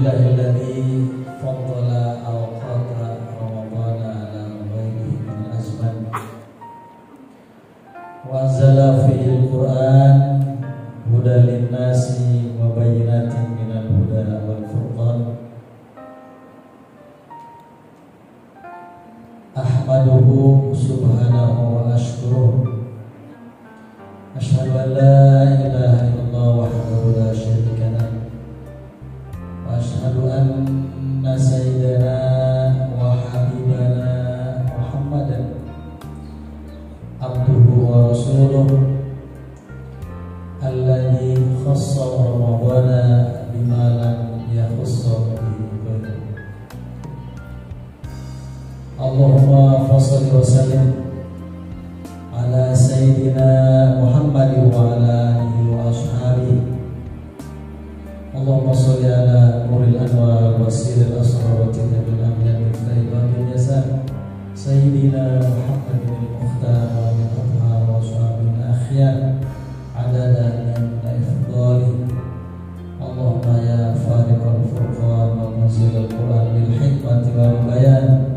Alhamdulillahilladzi faddala awqata Ramadana ala ghairihi min al-azman wa anzala fihi al-Qur'an hudan lin-nasi wa bayyinatin minal huda wal furqan. Ahmaduhu subhanahu wa ashkuruh. Asyhadu an la ilaha illallah wahdahu la syarika lah. Wa asyhadu anna sayyidana wa habibana Muhammadan abduhu wa rasuluh alladzi khassa Ramadana bima lam yakhassa bihi ghairuh. Allahumma fassalli wa sallim ala sayyidina Muhammad wa ala alihi wa ashabihi. Allahumma sholli ala nuril anwar wa sirril asrar wa tinabil amyan wa taibabil yasar sayyidina Muhammad bin Mukhtar wa min athhar wa ashabil akhyar adada min ifdali. Allahumma ya fariqal furqan wa munzilal Qur'an bil hikmati wal bayan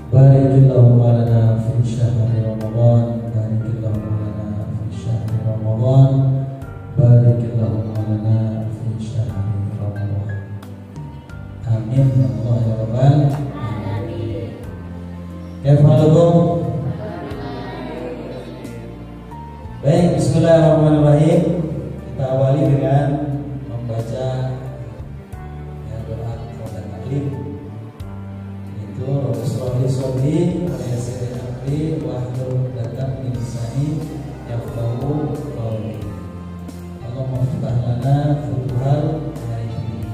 barikillahumma lana fi syahri Ramadan barikillahumma lana fi syahri Ramadan barikillahumma lana fi syahri Ramadan. Amin ya Allah ya Rabbal alamin. Kaifalukum? Baik, bismillahirrahmanirrahim. Kita awali dengan membaca doa kepada taklim. Itu Rasulullah Sobri Malaysia Amri Wahdul Datang Minisani Yaftahu Qawli. Allahumma ftah lana futuhal Naimi.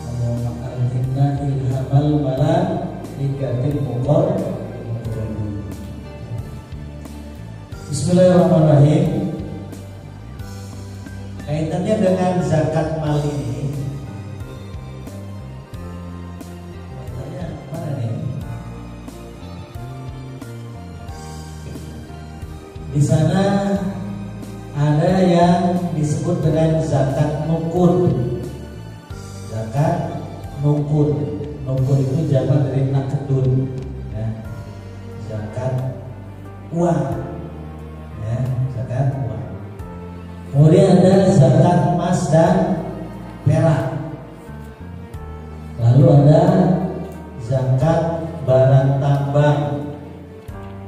Allahumma alhimna ilhamal malam ikatil mubor. Bismillahirrahmanirrahim. Kaitannya dengan zakat mal ini, di sana ada yang disebut dengan zakat nukun. Zakat nukun. Nukun itu jamak dari nakdun, ya. Zakat uang, ya, zakat uang. Kemudian ada zakat emas dan perak. Lalu ada zakat barang tambang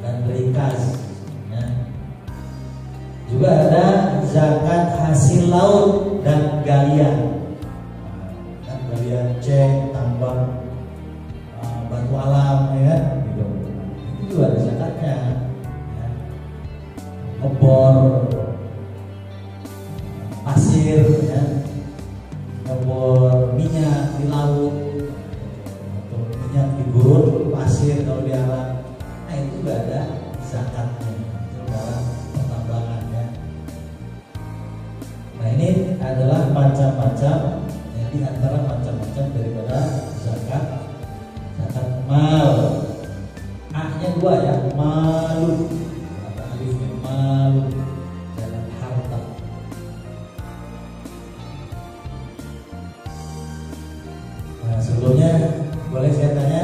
dan berikas. Juga ada zakat hasil laut dan galian. Kan galian ceng, tambang, batu alam, ya kan? Gitu. Itu juga ada zakatnya. Ya. Ngebor pasir, ya. Ngebor minyak di laut, atau minyak di gurun, pasir kalau di alam. Nah itu juga ada zakatnya. Itu dalam pertambangan. Nah ini adalah macam-macam, ya, di antara macam-macam daripada zakat mal. A-nya dua, ya, malun. Kata alifnya malun, zakat harta. Nah sebelumnya boleh saya tanya,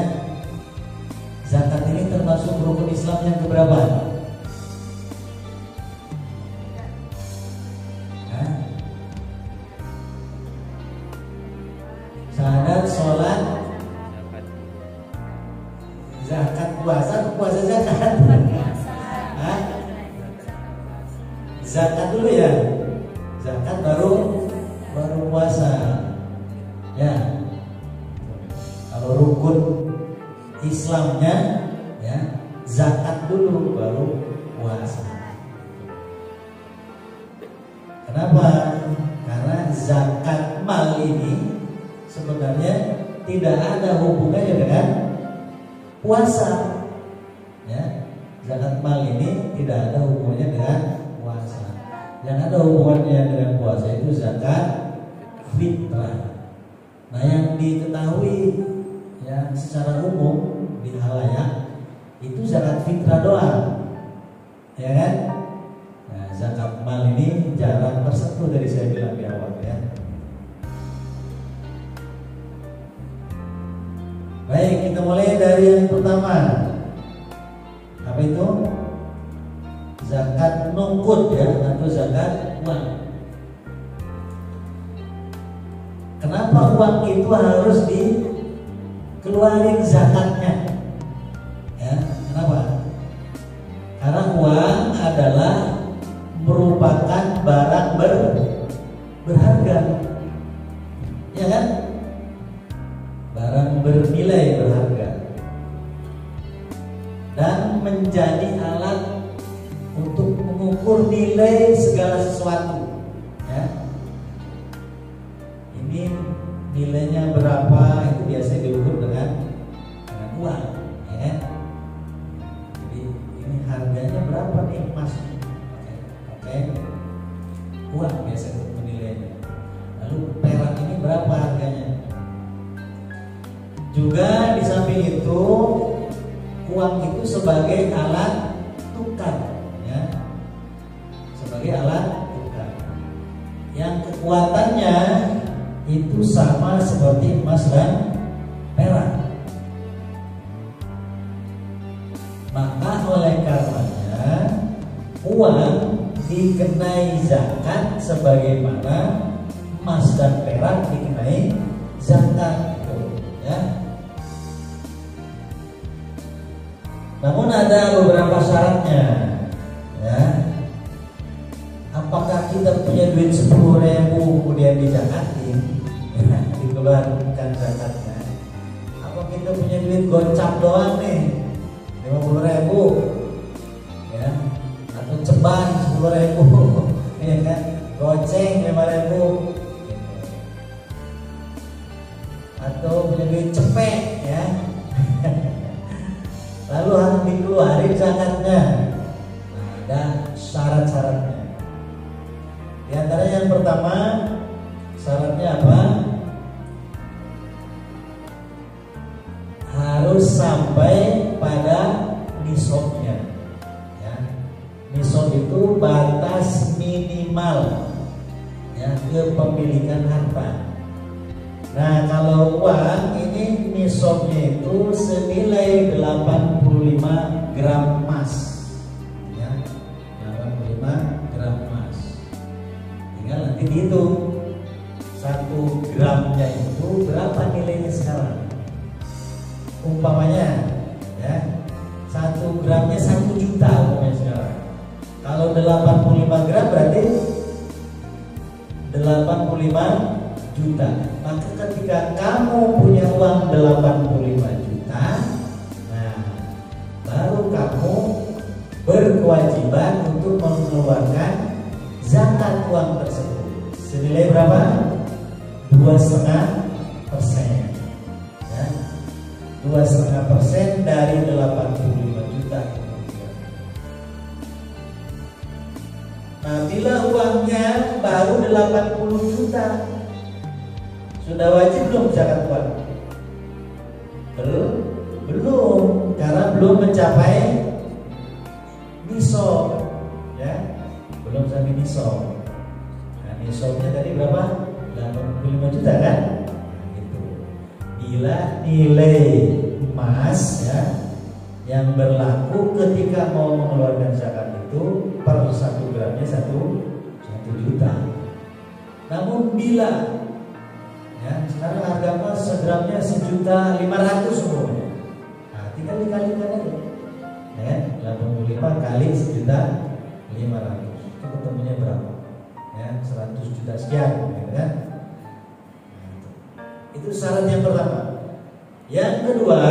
zakat ini termasuk rukun Islam yang keberapa? Syahadat, sholat, zakat, puasa zakat. Hah? Zakat dulu ya. Zakat baru puasa. Ya. Kalau rukun Islamnya, ya, zakat dulu baru puasa. Kenapa? Karena zakat mal ini sebenarnya tidak ada hubungannya dengan puasa, ya. Zakat mal ini tidak ada hubungannya dengan puasa. Yang ada hubungannya dengan puasa itu zakat fitrah. Nah yang diketahui, ya, secara umum di halayak itu zakat fitrah doang, ya kan? Nah, zakat mal ini jarang tersentuh dari saya bilang di awal, ya. mulai dari yang pertama. Apa itu? Zakat nungkut ya, atau zakat uang. Kenapa uang itu harus dikeluarin zakatnya? Ya, kenapa? Karena uang adalah merupakan barang berharga, ya kan? Barang bernilai berharga dan menjadi alat untuk mengukur nilai segala sesuatu. Ya, ini nilainya berapa itu biasanya diukur dengan uang, ya kan? Jadi ini harganya berapa nih emas? Oke. Uang biasa untuk menilainya. Lalu perak ini berapa harganya? Juga di samping itu uang itu sebagai alat tukar, ya, sebagai alat tukar yang kekuatannya itu sama seperti emas dan perak. Maka oleh karenanya uang dikenai zakat sebagaimana emas dan perak dikenai zakat, ya. Namun ada beberapa syaratnya, ya. Apakah kita punya duit 10.000 kemudian dizakatin, ya, dikeluarkan zakatnya? Apa kita punya duit gocap doang nih 50.000, ya, atau ceban 10.000, ya kan? Goceng 5.000, atau punya duit cepet, ya. Lalu harus dikeluarin zakatnya. Nah, ada syarat-syaratnya. Di antara yang pertama, syaratnya apa? Harus sampai pada nisabnya. Ya. Nisab itu batas minimal, ya, kepemilikan harta. Nah, kalau uang ini nisabnya itu senilai 85 gram emas, ya, 85 gram emas. Tinggal nanti dihitung 1 gramnya itu berapa nilainya sekarang. Umpamanya, ya, 1 gramnya 1 juta umpamanya sekarang. Kalau 85 gram berarti 85 juta. Maka ketika kamu punya uang 85 juta, nah, baru kamu berkewajiban untuk mengeluarkan zakat uang tersebut. Senilai berapa? 2,5%, ya. 2,5% dari 85 juta. Nah, bila uangnya baru 80 juta, sudah wajib belum zakat uang? Belum, karena belum mencapai nisab, ya, belum sampai nisab. Nah, nisabnya tadi berapa? 85 juta kan? Nah, gitu. Bila nilai emas, ya, yang berlaku ketika mau mengeluarkan zakat itu per 1 gramnya 1 juta. Namun bila, ya, sekarang harga emas segramnya 1.500.000 semuanya. Nah, tinggal dikalikan aja, ya, 85 kali 1.500.000 itu ketemunya berapa? Ya, 100 juta sekian, ya, kan? Itu syarat yang pertama. Yang kedua,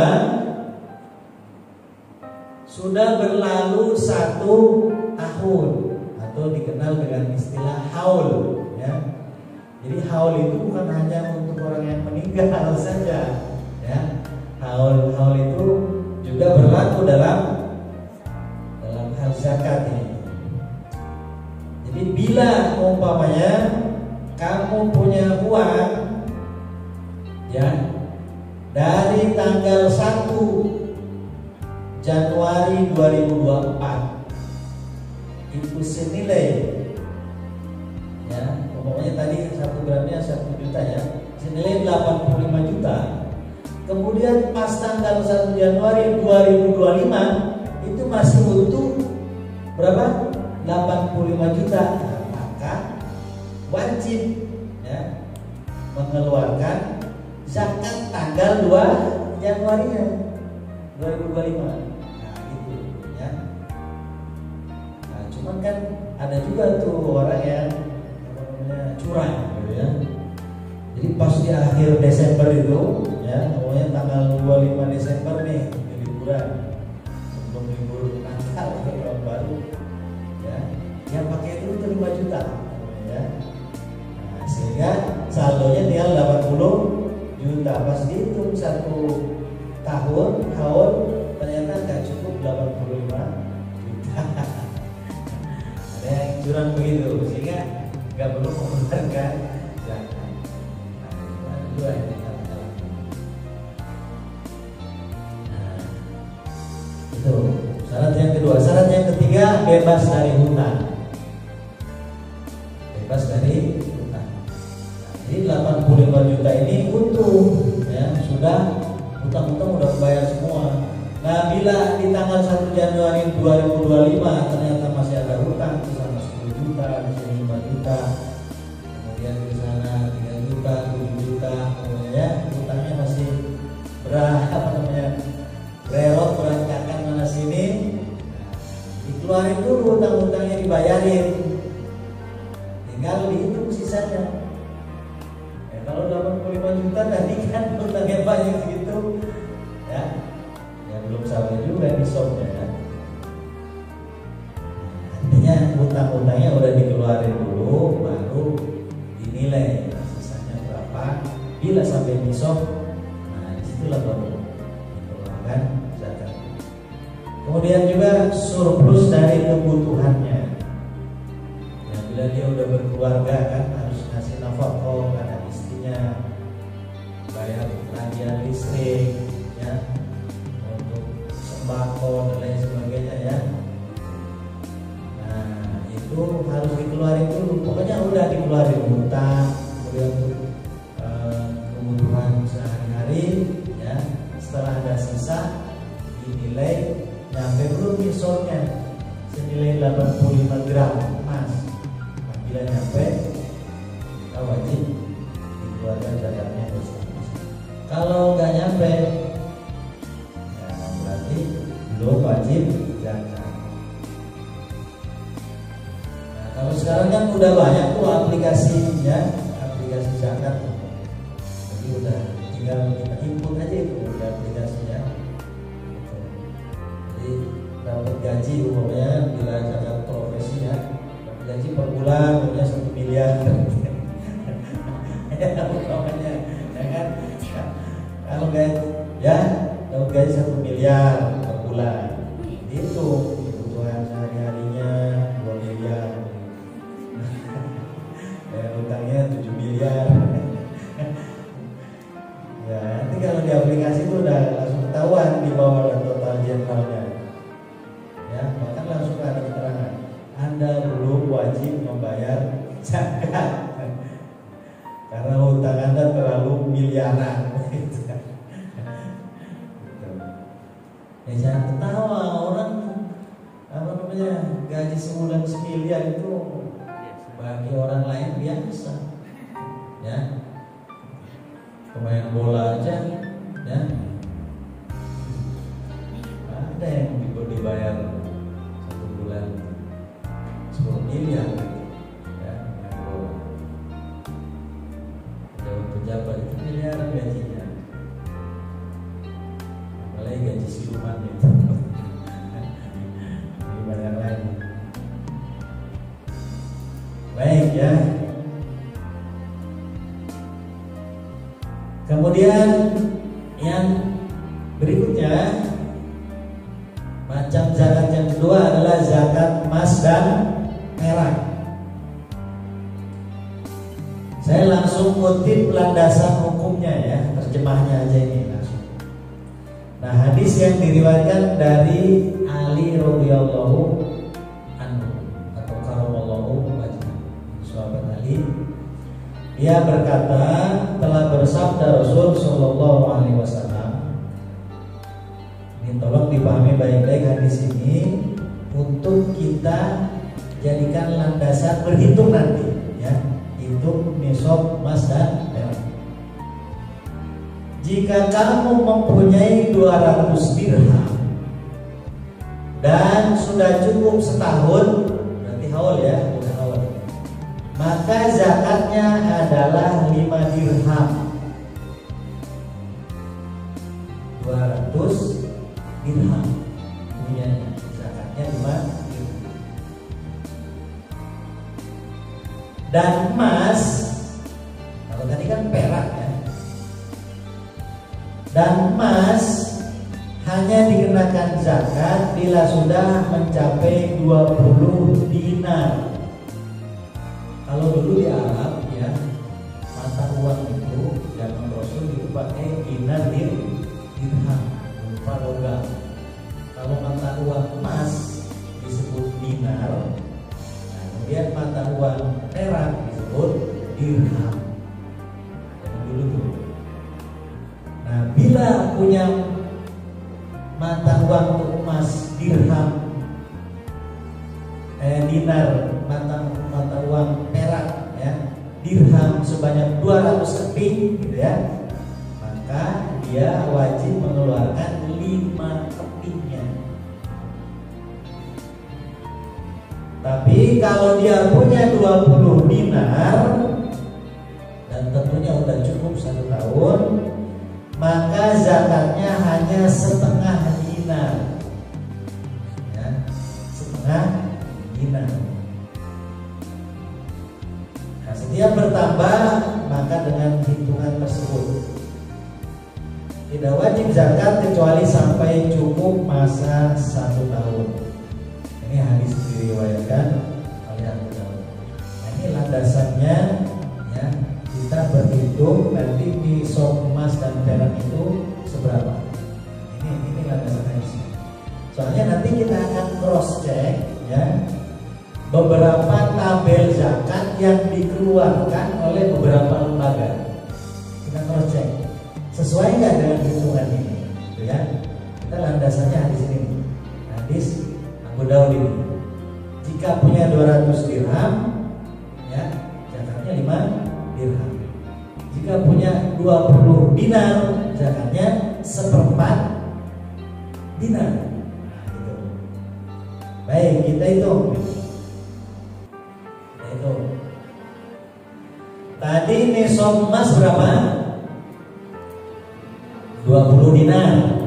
sudah berlalu 1 tahun atau dikenal dengan istilah haul, ya. Jadi haul itu bukan hanya untuk orang yang meninggal saja, ya. Haul itu juga berlaku dalam hal zakat ini. Jadi bila umpamanya kamu punya uang, ya, dari tanggal 1 Januari 2024 itu senilai, ya, umpamanya tadi 1 gramnya 1 juta, ya, senilai 85 juta. kemudian pas tanggal 1 Januari 2025 itu masih utuh berapa? 85 juta. Nah, maka wajib ya mengeluarkan zakat tanggal 2 Januari 2025. Nah, itu ya. Nah, cuman kan ada juga tuh orang yang curang gitu ya. Jadi pas di akhir Desember itu ya, pokoknya tanggal 25 Desember nih liburan sebelum libur Natal atau tahun baru ya, yang pakai itu 5 juta ya. Nah, sehingga saldonya tinggal 80 juta. Pas dihitung 1 tahun ternyata nggak cukup 85 juta. Ada yang curang begitu sehingga nggak perlu mengeluarkan zakat. Nah, dua ini. Nah, itu syarat yang kedua. Syarat yang ketiga, bebas dari hutang. Bebas dari hutang. Nah, jadi 85 juta ini utuh ya, sudah hutang-hutang udah bayar semua. Nah, bila di tanggal 1 Januari 2025 ternyata masih ada hutang di sana 10 juta, di sini 5 juta, kemudian di sana 3 juta, 7 juta, ya, hutangnya masih bererot berantakan mana sini. Nah, dikeluarin dulu hutang-hutangnya, dibayarin. Tinggal dihitung sisanya. Ya, kalau 85 juta tadi kan hutangnya banyak segitu, ya. Ya belum sampai juga di shopnya ya. Artinya hutang-hutangnya udah dikeluarin dulu, baru dinilai sisanya berapa. Bila sampai di shop, nah disitulah baru dikeluarkan zakat. Kemudian juga surplus dari kebutuhannya. Nah, bila dia udah berkeluarga kan harus ngasih nafkah pada istrinya, bayar tagihan listrik, ya, sembako dan lain sebagainya ya. Nah, itu harus dikeluarin dulu. Pokoknya udah dikeluarin hutang, kemudian untuk kebutuhan sehari-hari ya. Setelah ada sisa, dinilai nyampe belum misalnya senilai 85 gram emas. Nah, bila nyampe, kita wajib dikeluarkan zakatnya bersama. Kalau nggak nyampe, belum wajib zakat. Nah, kalau sekarang kan udah banyak tuh aplikasinya, aplikasi zakat. Jadi udah tinggal kita input aja itu udah aplikasinya. Jadi dapat gaji umumnya bila zakat profesi ya, dapat gaji per bulan umumnya 1 miliar. Ya umumnya, ya kan? Kalau gaji ya dapat gaji 1 miliar. Itu kebutuhan sehari-harinya 2 miliar. Utangnya 7 miliar. Ya, nanti kalau di aplikasi itu udah langsung ketahuan di bawah total generalnya. Ya, maka langsung ada keterangan Anda belum wajib membayar zakat karena hutang Anda terlalu miliaran. Ya jangan ketawa, orang gaji sebulan 1 miliar itu bagi orang lain biasa. Ya, pemain bola aja, ya, ada yang dibayar 1 bulan 10 miliar, ya, pemain bola. Ada pejabat itu miliaran gajinya. Gaji siluman itu ini banyak lagi. Baik ya. Kemudian yang berikutnya, macam zakat yang kedua adalah zakat emas dan perak. Saya langsung kutip landasan hukumnya ya, terjemahnya aja ini. Nah, hadis yang diriwayatkan dari Ali radhiyallahu anhu atau karamallahu wajhahu, sahabat Ali, dia berkata telah bersabda Rasul sallallahu alaihi wasallam, tolong dipahami baik-baik hadis ini untuk kita jadikan landasan berhitung nanti, ya, hitung nisab emas dan perak. Jika kamu mempunyai 200 dirham dan sudah cukup setahun, berarti haul ya, udah haul, maka zakatnya adalah 5 dirham. 200 dirham punya zakatnya 5 dirham. Dan emas, kalau tadi kan perak ya, dan emas hanya dikenakan zakat bila sudah mencapai 20 dinar. Kalau dulu di Arab ya, mata uang itu zaman Rasul itu pakai dinar dirham berupa logam. Kalau mata uang emas disebut dinar, nah, kemudian mata uang perak disebut dirham. Nah, dulu tuh. Nah, bila punya mata uang untuk emas dirham, dinar, mata uang perak ya, dirham sebanyak 200 keping gitu ya, maka dia wajib mengeluarkan 5 kepingnya. Tapi kalau dia punya 20 dinar dan tentunya udah cukup 1 tahun, maka zakatnya hanya setengah dinar, ya, setengah dinar. Nah, setiap bertambah maka dengan hitungan tersebut tidak wajib zakat kecuali sampai cukup masa 1 tahun. Ini hadis diriwayatkan oleh Abu Daud. Nah, ini landasannya ya. Kita berhitung nanti nisab emas dan perak itu seberapa. Ini landasannya. Soalnya nanti kita akan cross check ya, beberapa tabel zakat yang dikeluarkan oleh beberapa lembaga. Kita cross check sesuai nggak dengan hitungan ini, gitu ya. Kita landasannya hadis ini, hadis Abu Daud ini. Jika punya 200 dirham, ya zakatnya 5 dirham. Jika punya 20 dinar, zakatnya 1/4 dinar. Nah, gitu. Baik, kita hitung. Tadi nisab emas berapa? 20 dinar.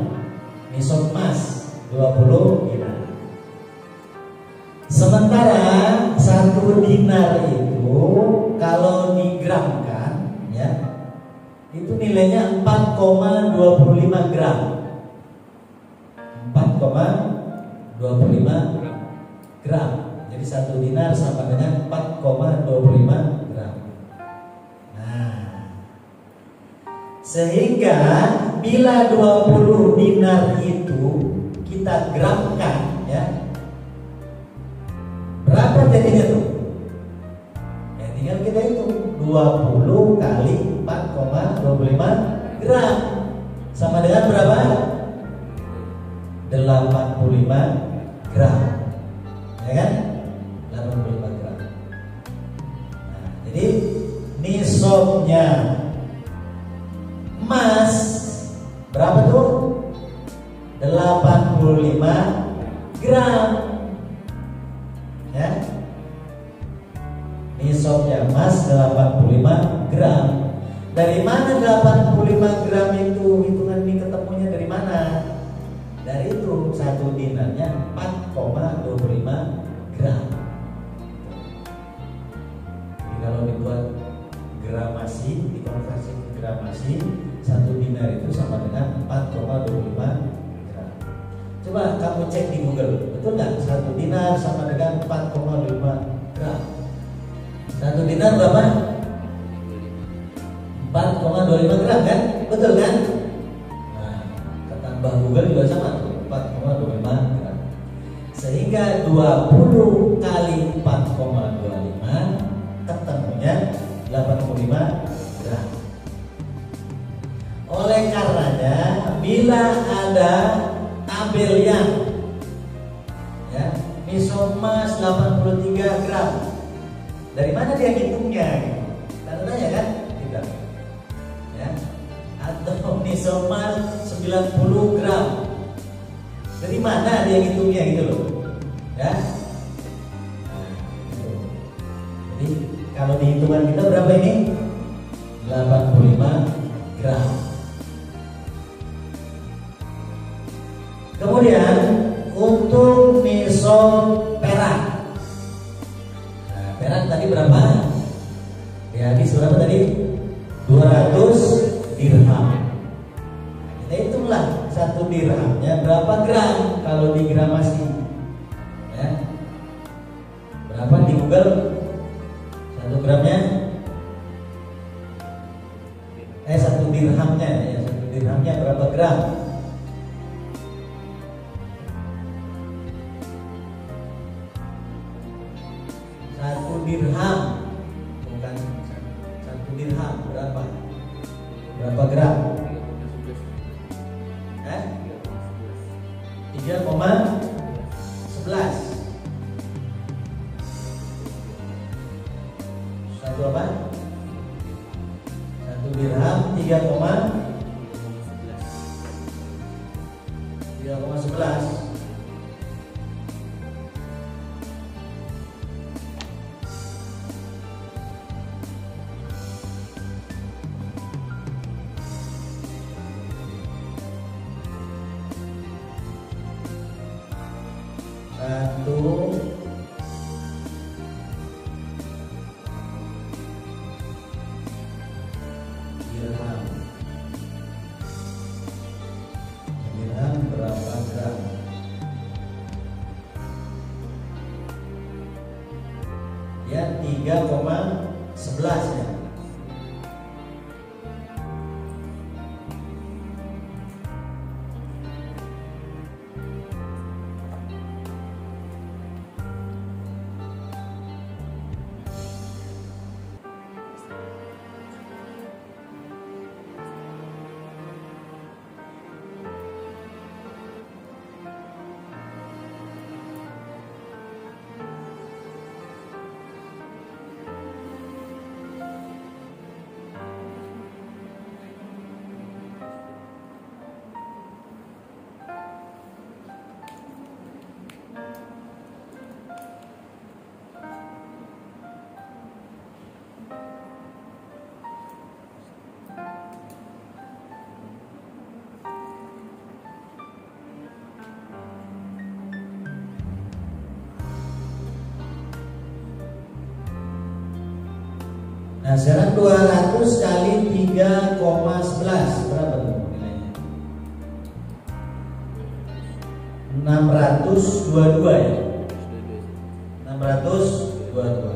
Nisab emas 20 dinar. Sementara 1 dinar itu kalau digramkan ya, itu nilainya 4,25 gram. 4,25 gram. Jadi 1 dinar sama dengan 4,25 gram. Nah, sehingga bila 20 dinar itu kita gramkan ya, berapa jadinya tuh? Ya tinggal kita hitung 20 kali 4,25 gram sama dengan berapa? 85 gram. Ya kan? 85 gram. Nah, jadi nisabnya emas berapa tuh? 85 gram. Ya. Nisabnya emas 85 gram. Dari mana 85 gram itu? Hitungan ini ketemunya dari mana? Dari itu 1 dinarnya 4,25 gram. Jadi kalau dibuat gramasi, dikonversi ke gramasi, 1 dinar itu sama dengan 4,25 gram. Coba kamu cek di Google, betul nggak? 1 dinar sama dengan 4,25 gram. 1 dinar berapa? 4,25 gram kan? Betul kan? Nah, ketambah Google juga sama tuh, 4,25 gram. Sehingga 20 kali 4,25 ketemunya 85 gram. Oleh karenanya bila ada tabel billion. Ya, nisab emas 83 gram. Dari mana dia hitungnya? Tanya kan? Tidak. Ya. Atau nisab emas 90 gram. Dari mana dia hitungnya gitu loh. Ya. Nah, gitu. Jadi kalau di hitungan kita berapa ini? 85 gram. Kemudian untuk nisab perak. Nah, perak tadi berapa? Ya, habis berapa tadi? 200 dirham. Kita hitunglah 1 dirhamnya berapa gram kalau digramasi. Ya. Berapa di Google? 1 gramnya? 1 dirhamnya ya, 1 dirhamnya berapa gram? Dirham, bukan 1 dirham berapa? Berapa gram? 3,11. Satu apa? 1 dirham 3,11. Dirham berapa gram? Ya 3,11 ya. Nah, sekarang 200 kali 3,11 berapa tuh nilainya? 622 ya? 622.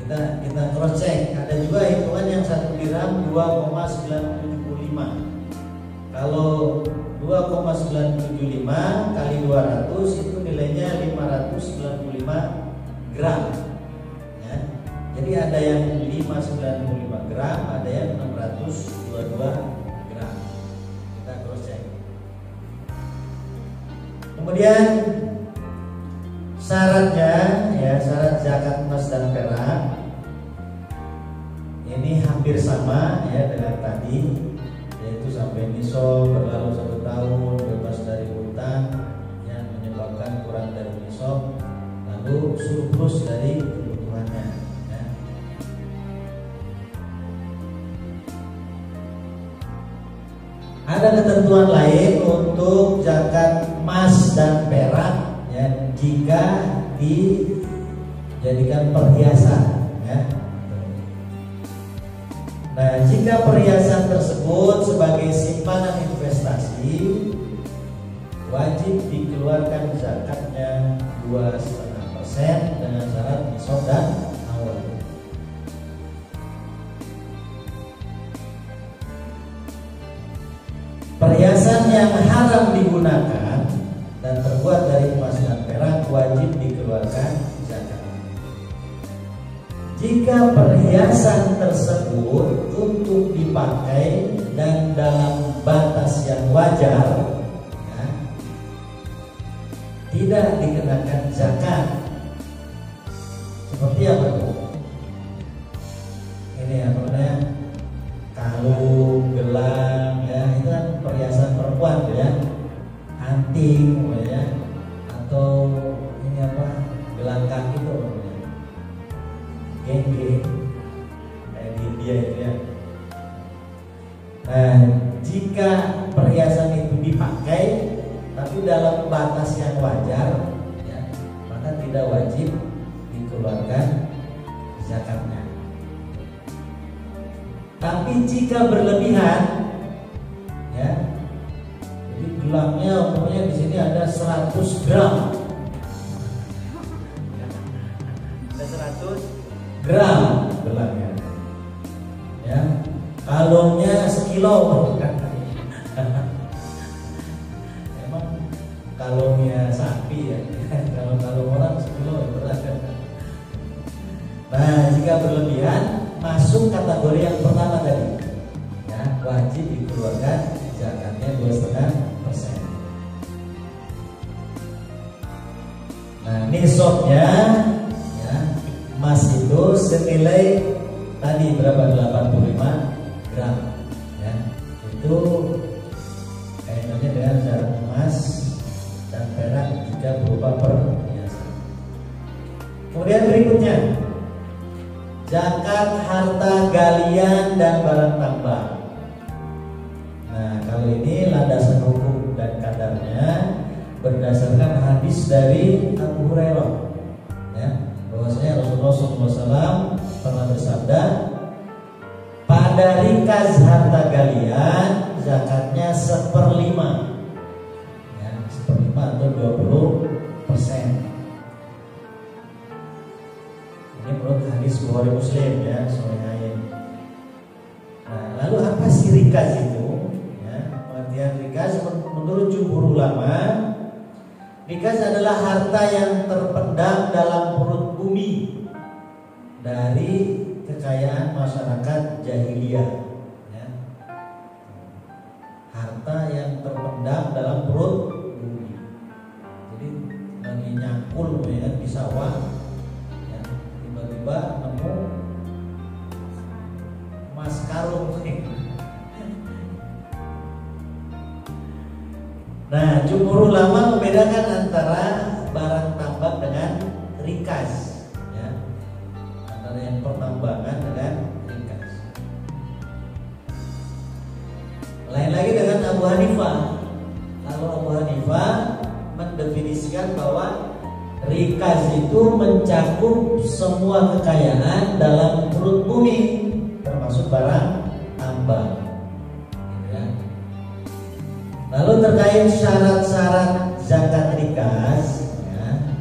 Nah, kita cross check. Ada juga hitungan yang 1 dirham 2,975. Kalau 2,975 kali 200 itu nilainya 595 gram. Jadi ada yang 595 gram, ada yang 622 gram. Kita cross check. Kemudian syaratnya ya, syarat zakat emas dan perak ini hampir sama ya dengan tadi, yaitu sampai nisab, berlalu 1 tahun, bebas dari hutang yang menyebabkan kurang dari nisab, lalu surplus dari kebutuhannya. Ada ketentuan lain untuk zakat emas dan perak ya, jika dijadikan perhiasan ya. Nah, jika perhiasan tersebut sebagai simpanan investasi, wajib dikeluarkan zakatnya 2,5% dengan syarat nisab dan awal. Perhiasan yang haram digunakan dan terbuat dari emas dan perak wajib dikeluarkan zakat. jika perhiasan tersebut untuk dipakai dan dalam batas yang wajar, ya, tidak dikenakan zakat. Seperti apa tuh? Ini apa namanya? Kalung, gelang, ya itu kan perhiasan perempuan, ya, anting, ya, atau ini apa? Gelang kaki itu, geng-geng, kayak di India itu ya. Nah, jika perhiasan itu dipakai tapi dalam batas yang wajar, ya, maka tidak wajib dikeluarkan zakatnya. Tapi jika berlebihan, ya, jadi gelangnya umumnya di sini ada 100 gram, ada 100 gram gelangnya, ya, kalungnya sekilo, emang kalungnya sapi ya, kalau kalung orang sekilo ya berat kan. Nah, jika berlebihan masuk kategori yang pertama tadi, ya, wajib dikeluarkan zakatnya 2,5%. Nah, nisabnya, ya, emas itu senilai tadi berapa? 85 gram, ya. Itu kaitannya dengan syarat emas dan perak jika berupa perhiasan. Kemudian berikutnya, zakat harta galian dan barang tambang. Nah, kalau ini landasan hukum dan kadarnya berdasarkan hadis dari Abu Hurairah, ya, bahwasanya Rasulullah SAW pernah bersabda, pada rikaz harta galian zakatnya 1/5, ya, 1/5 atau 20%. Ini menurut hadis Bukhari Muslim, ya, Sahihain. Nah, lalu apa sih rikaz itu? Ya, pengertian rikaz menurut jumhur ulama, rikaz adalah harta yang terpendam dalam perut bumi dari kekayaan masyarakat jahiliyah, ya. Harta yang terpendam dalam perut bumi. Jadi lagi nyangkul, ya, di sawah, tiba-tiba nemu emas karung. Nah, jumhur ulama membedakan antara barang tambang dengan rikaz, ya, antara yang pertambangan dengan rikaz. Lain lagi dengan Abu Hanifah. Kalau Abu Hanifah mendefinisikan bahwa rikaz itu mencakup semua kekayaan dalam perut bumi, termasuk barang tambang, ya. Lalu terkait syarat-syarat zakat rikaz, ya,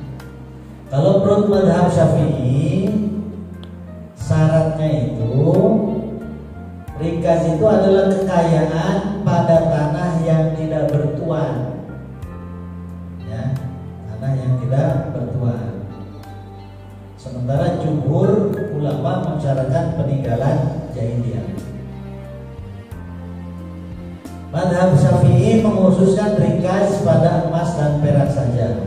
kalau menurut mazhab Syafi'i, syaratnya itu rikaz itu adalah kekayaan pada tanah yang tidak bertuan, ya, tanah yang tidak bertuan. Sementara jumhur ulama mensyaratkan peninggalan jahiliyah. Mazhab Syafi'i mengkhususkan rikaz pada emas dan perak saja,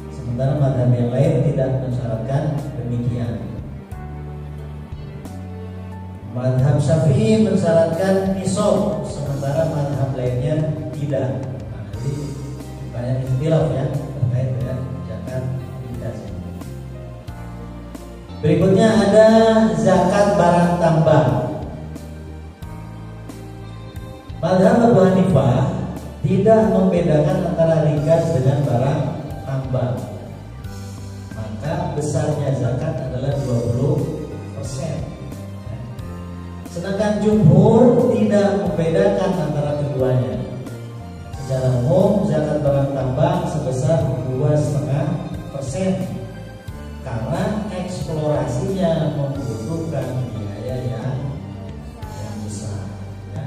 sementara mazhab yang lain tidak mensyaratkan demikian. Mazhab Syafi'i mensyaratkan nisab, sementara mazhab lainnya tidak. Nah, jadi banyak ikhtilaf, ya, terkait dengan zakat rikaz. Berikutnya ada zakat barang tambang. Mazhab Abu Hanifah tidak membedakan antara rikaz dengan barang tambang, maka besarnya zakat adalah 20%. Sedangkan jumhur tidak membedakan antara keduanya. Secara umum zakat barang tambang sebesar 2,5%, karena eksplorasinya membutuhkan biaya yang besar, ya.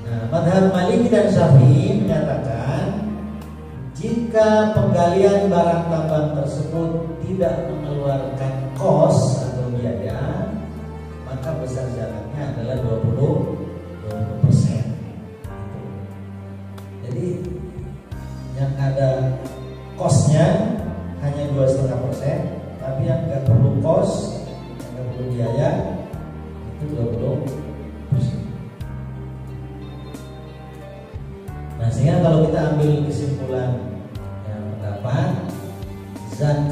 Nah, mazhab Maliki dan Syafi'i menyatakan jika penggalian barang tambang tersebut tidak mengeluarkan kos,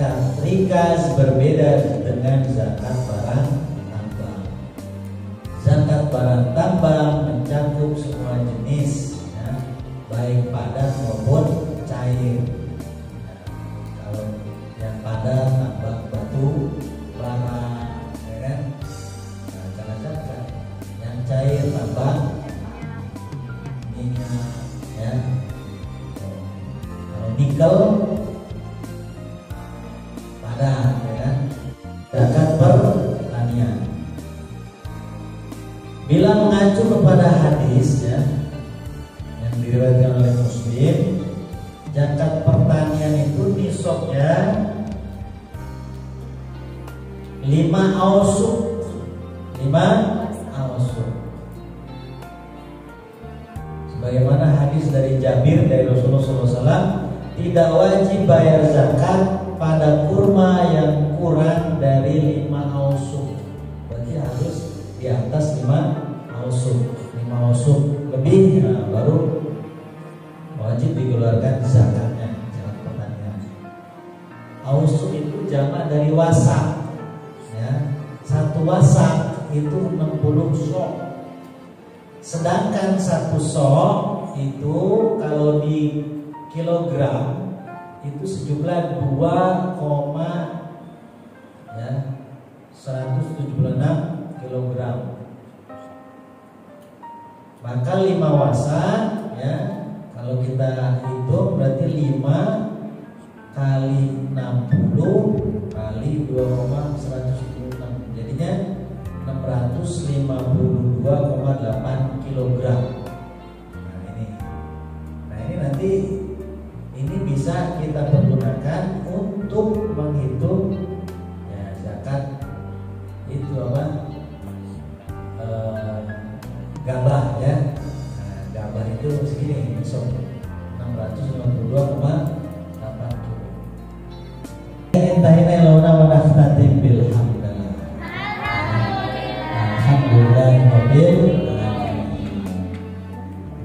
zakat rikas berbeda dengan zakat barang tambang. Zakat barang tambang mencakup semua jenis, ya, baik padat maupun cair. Nah, kalau yang padat tambang batu bara, ya kan? Nah, jangan zakat. Yang cair tambang minyak, ya. Kalau nikel padat, ya kan? Zakat pertanian. Bila mengacu kepada hadis, ya, yang diriwayatkan oleh Muslim, zakat pertanian itu nisabnya 5 ausuk. 5 ausuk. Sebagaimana hadis dari Jabir dari Rasulullah SAW, tidak wajib bayar zakat pada kurma yang kurang dari 5 ausuk. Berarti harus di atas 5 ausuk. 5 ausuk lebih, nah, baru wajib dikeluarkan zakatnya, zakat pertanian. Ausuk itu jamak dari wasak, ya. 1 wasak itu 60 sok. Sedangkan 1 sok itu kalau di kilogram itu sejumlah 176 kilogram. Maka 5 wasak, ya, kalau kita hitung berarti 5 kali 60 kali 2,176, jadinya 652,8 kilogram. Nah ini nanti ini bisa kita pergunakan untuk menghitung, ya, zakat itu apa? Gabah, ya. Nah, gabah itu segini, 652,8 kilo. Intahina launa wa naftatim bil hamdalillah. Alhamdulillahirabbil alamin.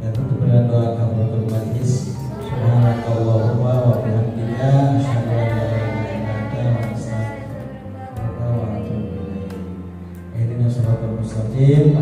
Dan untuk dengan doa kafaratul majlis, subhanakallahumma wa bihamdika asyhadu an la ilaha illa anta wa astaghfiruka wa atubu ilaik. Ihdinas siratal mustaqim.